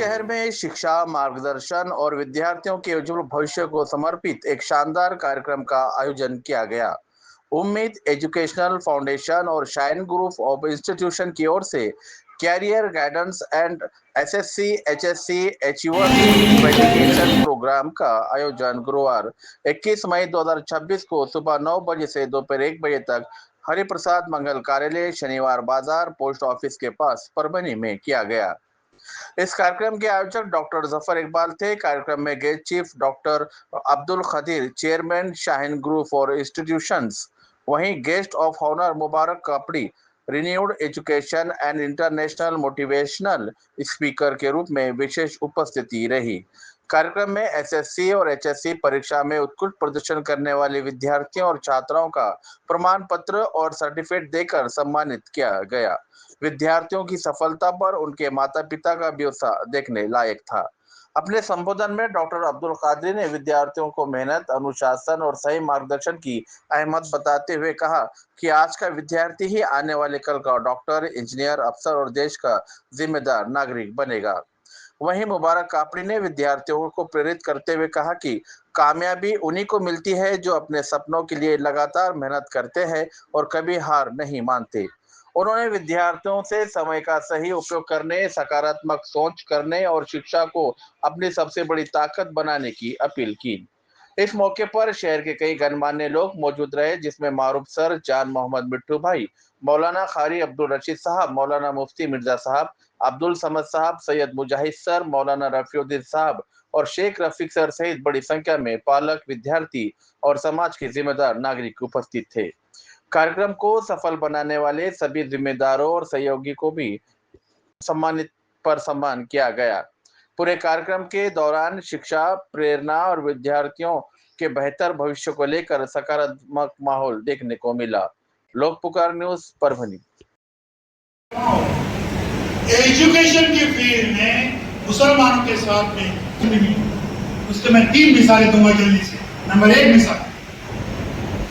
शहर में शिक्षा, मार्गदर्शन और विद्यार्थियों के उज्जवल भविष्य को समर्पित एक शानदार कार्यक्रम का आयोजन किया गया। उम्मीद एजुकेशनल फाउंडेशन और शाइन ग्रुप ऑफ इंस्टीट्यूशन की ओर से career guidance and SSC, HSC, achievers of education programme का आयोजन गुरुवार 21 मई 2026 को सुबह 9 बजे से दोपहर 1 बजे तक हरिप्रसाद मंगल कार्यालय, शनिवार बाजार, पोस्ट ऑफिस के पास परभनी में किया गया। इस कार्यक्रम के आयोजक डॉक्टर जफर इकबाल थे। कार्यक्रम में guest chief doctor Abdul Khadeer, chairman Shaheen group और इंस्टीट्यूशंस, वहीं guest of honour Mubarak Kapadi, renewed education and international motivational speaker के रूप में विशेष उपस्थिति रही। कार्यक्रम में एसएससी और एचएससी परीक्षा में उत्कृष्ट प्रदर्शन करने वाले विद्यार्थियों और छात्राओं का प्रमाण पत्र और सर्टिफिकेट देकर सम्मानित किया गया। विद्यार्थियों की सफलता पर उनके माता पिता का भी उत्साह देखने लायक था। अपने संबोधन में डॉक्टर अब्दुल कादिर ने विद्यार्थियों को मेहनत, अनुशासन और सही मार्गदर्शन की अहमियत बताते हुए कहा कि आज का विद्यार्थी ही आने वाले कल का डॉक्टर, इंजीनियर, अफसर और देश का जिम्मेदार नागरिक बनेगा। वहीं मुबारक कापड़ी ने विद्यार्थियों को प्रेरित करते हुए कहा कि कामयाबी उन्हीं को मिलती है जो अपने सपनों के लिए लगातार मेहनत करते हैं और कभी हार नहीं मानते। उन्होंने विद्यार्थियों से समय का सही उपयोग करने, सकारात्मक सोच करने और शिक्षा को अपनी सबसे बड़ी ताकत बनाने की अपील की। इस मौके पर शहर के कई गणमान्य लोग मौजूद रहे, जिसमें मारूफ सर, जान मोहम्मद मिट्टू भाई, मौलाना खारी अब्दुल रशीद साहब, मौलाना मुफ्ती मिर्जा साहब, अब्दुल समद साहब, सैयद मुजाहिद सर, मौलाना रफीउद्दीन साहब और शेख रफीक सर सहित बड़ी संख्या में पालक, विद्यार्थी और समाज के जिम्मेदार नागरिक उपस्थित थे। कार्यक्रम को सफल बनाने वाले सभी जिम्मेदारों और सहयोगी को भी सम्मान किया गया। पूरे कार्यक्रम के दौरान शिक्षा, प्रेरणा और विद्यार्थियों के बेहतर भविष्य को लेकर सकारात्मक माहौल देखने को मिला। लोक पुकार न्यूज, परभनी। एजुकेशन की फील्ड में मुसलमानों के साथ में उसके मैं 3 मिसालें दूंगा जल्दी से। नंबर 1 मिसाल,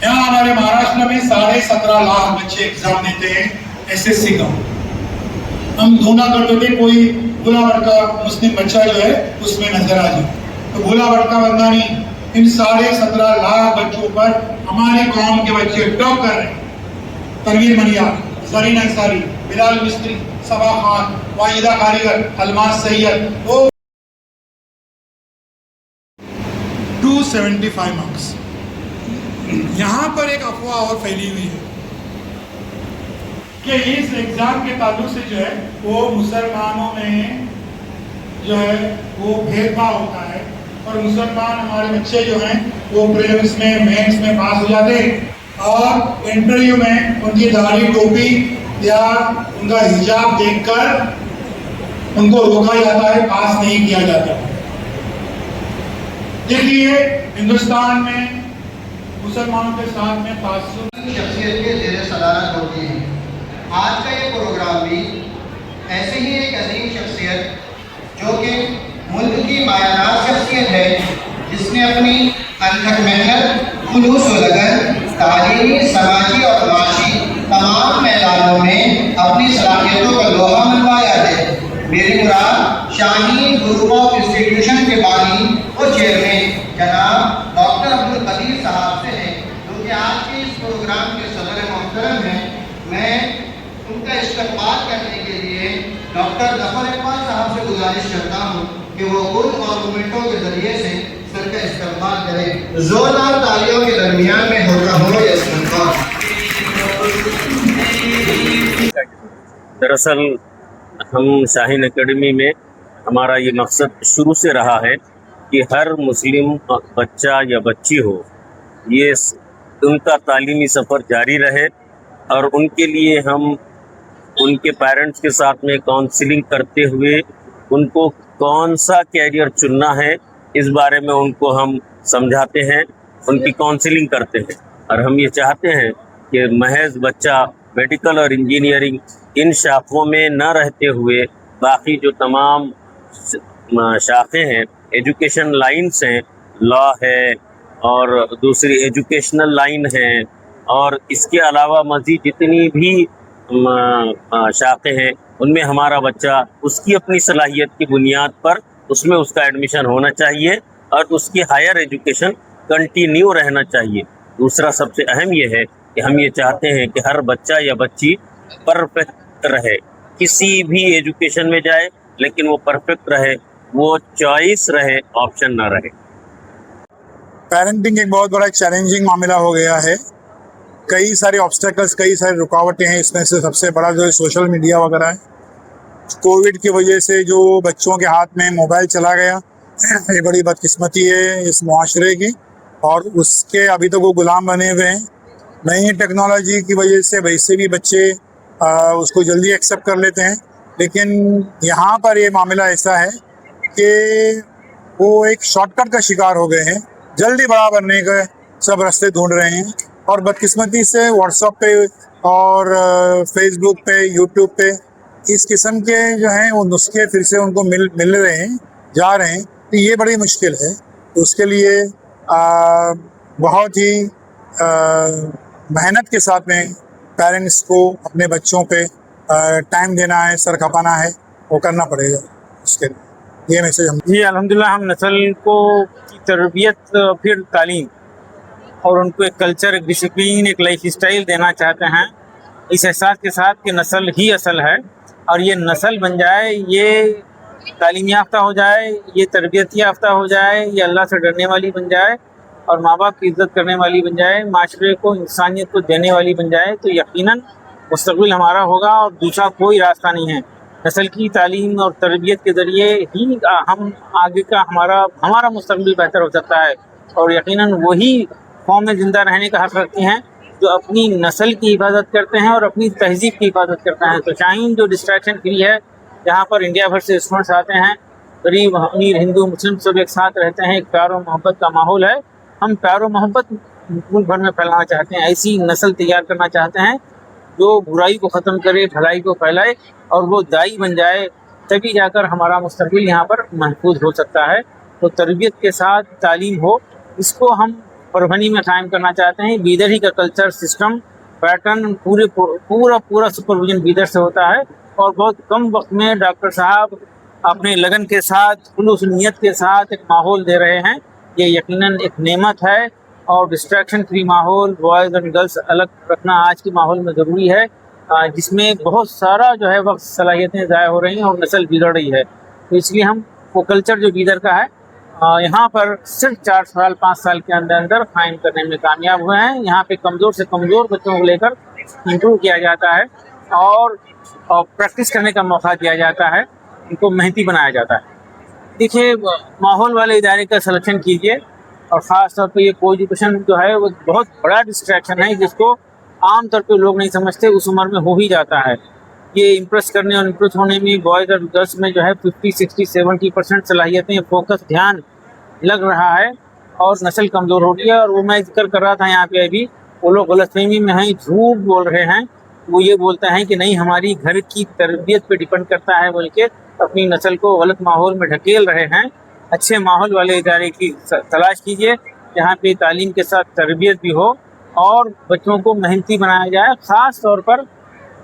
यहाँ हमारे महाराष्ट्र में 17.5 लाख बच्चे एग्जाम देते हैं एसएससी का। हम ढूंढा करते थे कोई भोला भटका मुस्लिम बच्चा जो है उसमें नजर आ जाए, तो भोला भटका बंदा नहीं, इन 17.5 लाख बच्चों पर हमारे कौम के बच्चे टॉप कर रहे हैं। तनवीर मनिया, जरीन अंसारी, बिलाल मिस्त्री, सबा खान, वाहिदा कारीगर, अलमास सैयद, वो 275 मार्क्स। यहाँ पर एक अफवाह और फैली हुई है कि इस एग्जाम के ताल्लुक से जो है वो मुसलमानों में जो है वो भेदभाव होता है और मुसलमान हमारे बच्चे जो हैं वो प्रीलिम्स में, मेंस में पास हो जाते हैं और इंटरव्यू में उनकी दाढ़ी, टोपी या उनका हिजाब देखकर उनको रोका जाता है, पास नहीं किया जाता। देखिए, हिंदुस्तान में मुसलमानों के साथ में तासुब शख्सियत के ज़ेरे सदारत होती है। आज का ये प्रोग्राम भी ऐसे ही एक अजीम शख्सियत जो कि मुल्क की मायानार शख्सियत है, जिसने अपनी अनथक मेहनत, खुलूस व लगन तालीमी, समाजी और माशी तमाम मैदानों में अपनी सलाहियतों का लोहा मनवाया है। मेरी मुराद शाहीन ग्रुप ऑफ इंस्टीट्यूशन के बानी और चेयरमैन जनाब डॉक्टर अब्दुल कदीर साहब से है, जो कि आज के इस प्रोग्राम के सदर मोहतरम हैं। मैं उनका इस्तकबाल करने के लिए डॉक्टर जफर इकबाल साहब से गुजारिश करता हूँ कि वो खुद और कमेंटों के जरिए से सर का इस्तेमाल करें। जोरदार तालियों के दरमियान में हो या इस्तेमाल। दरअसल हम शाहीन एकेडमी में हमारा ये मकसद शुरू से रहा है कि हर मुस्लिम बच्चा या बच्ची हो, ये उनका तालीमी सफ़र जारी रहे और उनके लिए हम उनके पेरेंट्स के साथ में काउंसलिंग करते हुए उनको कौन सा कैरियर चुनना है इस बारे में उनको हम समझाते हैं, उनकी काउंसलिंग करते हैं। और हम ये चाहते हैं कि महज बच्चा मेडिकल और इंजीनियरिंग इन शाखों में न रहते हुए बाकी जो तमाम शाखें हैं, एजुकेशन लाइन्स हैं, लॉ है और दूसरी एजुकेशनल लाइन है और इसके अलावा मज़ीद जितनी भी शाखें हैं उनमें हमारा बच्चा उसकी अपनी सलाहियत की बुनियाद पर उसमें उसका एडमिशन होना चाहिए और उसकी हायर एजुकेशन कंटिन्यू रहना चाहिए। दूसरा सबसे अहम ये है कि हम ये चाहते हैं कि हर बच्चा या बच्ची परफेक्ट रहे, किसी भी एजुकेशन में जाए लेकिन वो परफेक्ट रहे, वो चॉइस रहे, ऑप्शन ना रहे। पेरेंटिंग एक बहुत बड़ा चैलेंजिंग मामला हो गया है। कई सारे ऑब्स्टेकल्स, कई सारी रुकावटें हैं। इसमें से सबसे बड़ा जो है सोशल मीडिया वगैरह है। कोविड की वजह से जो बच्चों के हाथ में मोबाइल चला गया, ये बड़ी बदकिस्मती है इस मुआशरे की, और उसके अभी तो वो गुलाम बने हुए हैं। नई टेक्नोलॉजी की वजह से वैसे भी बच्चे उसको जल्दी एक्सेप्ट कर लेते हैं, लेकिन यहाँ पर ये मामला ऐसा है कि वो एक शॉर्टकट का शिकार हो गए हैं, जल्दी बड़ा बनने के सब रास्ते ढूंढ रहे हैं, और बदकिस्मती से व्हाट्सएप पे और फेसबुक पे, यूट्यूब पे इस किस्म के जो हैं वो नुस्खे फिर से उनको मिल रहे हैं, जा रहे हैं। तो ये बड़ी मुश्किल है। तो उसके लिए बहुत ही मेहनत के साथ में पेरेंट्स को अपने बच्चों पे टाइम देना है, सर खपाना है, वो करना पड़ेगा। उसके लिए ये मैसेज हम जी अल्हम्दुलिल्लाह हम नस्ल को की तरबियत, फिर तालीम और उनको एक कल्चर, एक डिसिप्लिन, एक लाइफ स्टाइल देना चाहते हैं, इस एहसास के साथ कि नस्ल ही असल है और ये नस्ल बन जाए, ये तालीम याफ्ता हो जाए, ये तरबियत याफ्ता हो जाए, ये अल्लाह से डरने वाली बन जाए और माँ बाप की इज़्ज़त करने वाली बन जाए, माशरे को, इंसानियत को देने वाली बन जाए, तो यकीनन मुस्तक़बिल हमारा होगा और दूसरा कोई रास्ता नहीं है। नस्ल की तालीम और तरबियत के ज़रिए ही हम आगे का हमारा मुस्तक़बिल बेहतर हो सकता है और यकीनन वही कौम में ज़िंदा रहने का हक़ रखती हैं जो अपनी नस्ल की हिफाजत करते हैं और अपनी तहज़ीब की हिफाजत करते हैं। तो शाहीन जो डिस्ट्रैक्शन फ्री है, यहाँ पर इंडिया भर से स्टूडेंट्स आते हैं, गरीब अमीर हिंदू मुस्लिम सब एक साथ रहते हैं, एक प्यार और मोहब्बत का माहौल है। हम प्यार और मोहब्बत मुल्क भर में फैलाना चाहते हैं, ऐसी नस्ल तैयार करना चाहते हैं जो बुराई को ख़त्म करे, भलाई को फैलाए और वो दाई बन जाए, तभी जाकर हमारा मुस्तक़बिल यहाँ पर महफूज हो सकता है। तो तरबियत के साथ तालीम हो, इसको हम परभनी में कायम करना चाहते हैं। बीदर ही का कल्चर, सिस्टम, पैटर्न पूरा सुपरविजन बीदर से होता है और बहुत कम वक्त में डॉक्टर साहब अपने लगन के साथ, खुलूस नियत के साथ एक माहौल दे रहे हैं। ये यकीनन एक नेमत है और डिस्ट्रैक्शन फ्री माहौल, बॉयज़ एंड गर्ल्स अलग रखना आज के माहौल में ज़रूरी है, जिसमें बहुत सारा जो है वक्त सलाहियतें ज़ाया हो रही हैं और नस्ल बिगड़ रही है। तो इसलिए हम वो कल्चर जो बीदर का है यहाँ पर सिर्फ 4 साल 5 साल के अंदर कायम करने में कामयाब हुए हैं। यहाँ पे कमज़ोर से कमज़ोर बच्चों को लेकर इम्प्रूव किया जाता है और प्रैक्टिस करने का मौका दिया जाता है, उनको मेहनती बनाया जाता है। देखिए, माहौल वाले इदारे का सिलेक्शन कीजिए और ख़ास तौर पे ये को एजुकेशन जो है वो बहुत बड़ा डिस्ट्रैक्शन है, जिसको आम तौर पे लोग नहीं समझते, उस उम्र में हो ही जाता है। ये इम्प्रेस करने और इम्प्रेस होने में बॉयज़ और गर्ल्स में जो है 50, 60, 70% सलाहियतें, फोकस, ध्यान लग रहा है और नस्ल कमज़ोर हो रही है। और वो मैं जिक्र कर रहा था यहाँ पे अभी, वो लोग गलतफहमी में हैं, झूठ बोल रहे हैं। वो ये बोलते हैं कि नहीं हमारी घर की तरबियत पे डिपेंड करता है, बोल के अपनी नस्ल को गलत माहौल में ढकेल रहे हैं। अच्छे माहौल वाले इदारे की तलाश कीजिए जहाँ पे तालीम के साथ तरबियत भी हो और बच्चों को मेहनती बनाया जाए। ख़ास तौर पर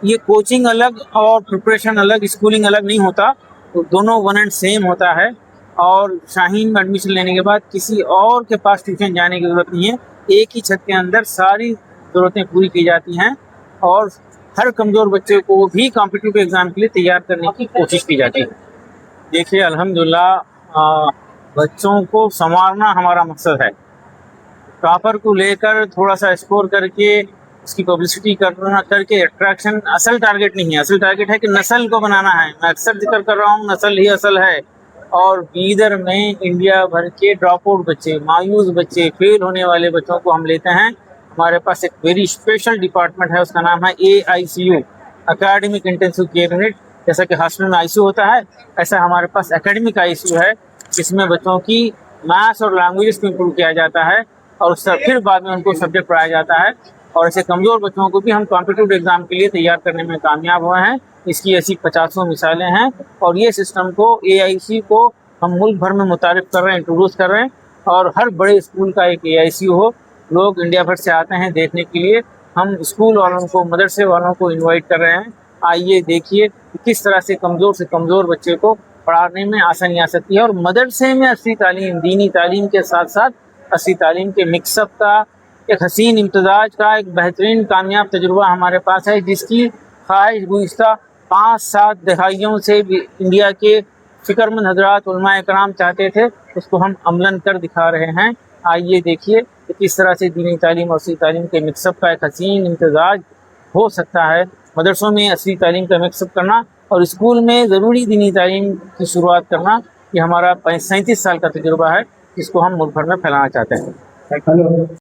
ये कोचिंग अलग और प्रिपरेशन अलग, स्कूलिंग अलग नहीं होता, तो दोनों वन एंड सेम होता है। और शाहीन में एडमिशन लेने के बाद किसी और के पास ट्यूशन जाने की ज़रूरत नहीं है, एक ही छत के अंदर सारी ज़रूरतें पूरी की जाती हैं और हर कमज़ोर बच्चे को भी कॉम्पिटिटिव एग्ज़ाम के लिए तैयार करने की कोशिश की जाती है। देखिए, अल्हम्दुलिल्लाह बच्चों को संवारना हमारा मकसद है। टॉपर को लेकर थोड़ा सा स्कोर करके उसकी पब्लिसिटी करके अट्रैक्शन असल टारगेट नहीं है। असल टारगेट है कि नस्ल को बनाना है। मैं अक्सर जिक्र कर रहा हूँ, नस्ल ही असल है। और बीदर में इंडिया भर के ड्रॉप आउट बच्चे, मायूस बच्चे, फेल होने वाले बच्चों को हम लेते हैं। हमारे पास एक वेरी स्पेशल डिपार्टमेंट है, उसका नाम है AICU, academic intensive care unit. जैसा कि हॉस्टल में ICU होता है, ऐसा हमारे पास एकेडमिक ICU है, जिसमें बच्चों की मैथ्स और लैंग्वेज को इम्प्रूव किया जाता है और उससे फिर बाद में उनको सब्जेक्ट पढ़ाया जाता है। और ऐसे कमज़ोर बच्चों को भी हम कॉम्पिटिटिव एग्ज़ाम के लिए तैयार करने में कामयाब हुए हैं। इसकी ऐसी 50 मिसालें हैं और ये सिस्टम को, AIC को हम मुल्क भर में मुतारिफ कर रहे हैं, इंट्रोड्यूस कर रहे हैं। और हर बड़े स्कूल का एक AICU हो। लोग इंडिया भर से आते हैं देखने के लिए। हम स्कूल वालों को, मदरसे वालों को इनवाइट कर रहे हैं आइए देखिए कि किस तरह से कमज़ोर बच्चे को पढ़ाने में आसानी आ सकती है। और मदरसे में असली तालीम, दीनी तालीम के साथ साथ असली तालीम के मिक्सअप का एक हसीन इम्तजाज का एक बेहतरीन कामयाब तजुर्बा हमारे पास है, जिसकी ख्वाहिश गुज़िश्ता 5-7 दहाइयों से इंडिया के फ़िक्रमंद हज़रात उलमा इकराम चाहते थे, उसको हम अमलन कर दिखा रहे हैं। आइए देखिए कि किस तरह से दीनी तालीम और असली तालीम के मिक्सअप का एक हसीन इम्तजाज हो सकता है। मदरसों में असली तालीम का मिक्सअप करना और स्कूल में ज़रूरी दीनी तालीम की शुरुआत करना, ये हमारा 37 साल का तजुर्बा है, जिसको हम मुल्क भर में फैलाना चाहते हैं।